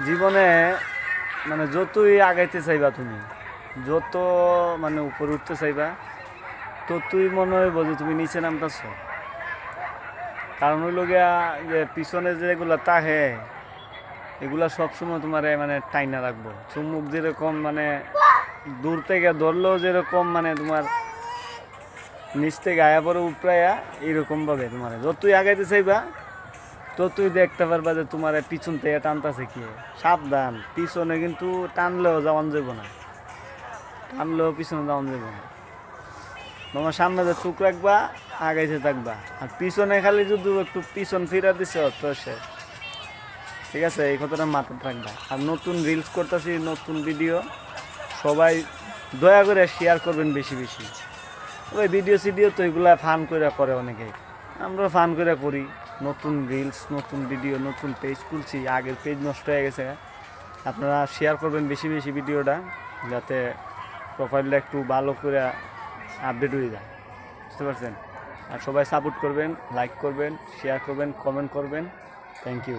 জীবনে মানে যতই আগাইতে চাইবা তুমি, যত মানে উপরে উঠতে চাইবা, ততই মনে হইব যে তুমি নিচে নামতেছ। কারণ হইল গিয়া যে পিছনে যেগুলা তাহে এগুলা সবসময় তোমার মানে টাইনা রাখবো। চুম্বুক যেরকম মানে দূর থেকে ধরলেও যেরকম মানে তোমার নিচ থেকে আয়া পরে উপরাইয়া এইরকমভাবে তোমার যতই আগাইতে চাইবা ততই দেখতে পারবা যে তোমার পিছন থেকে টানতেছে কি। সাবধান, পিছনে কিন্তু টানলেও যাওয়ান যাব না, টানলেও পিছনে যাওয়ান যাব না। তোমার সামনে যে চোখ রাখবা, আগাইতে থাকবা। আর পিছনে খালি যদি একটু পিছন ফিরা দিছে তো শেষ। ঠিক আছে, এই কথাটা মাথায় রাখবা। আর নতুন রিলস করতেছি, নতুন ভিডিও, সবাই দয়া করে শেয়ার করবেন বেশি বেশি। ওই ভিডিও সিডিও তো এগুলা ফান করে করে অনেকেই, আমরা ফান করে করি। নতুন রিলস, নতুন ভিডিও, নতুন পেজ খুলছি, আগের পেজ নষ্ট হয়ে গেছে। আপনারা শেয়ার করবেন বেশি বেশি ভিডিওটা, যাতে প্রোফাইলটা একটু ভালো করে আপডেট হয়ে যায়। বুঝতে পারছেন? আর সবাই সাপোর্ট করবেন, লাইক করবেন, শেয়ার করবেন, কমেন্ট করবেন। Thank you.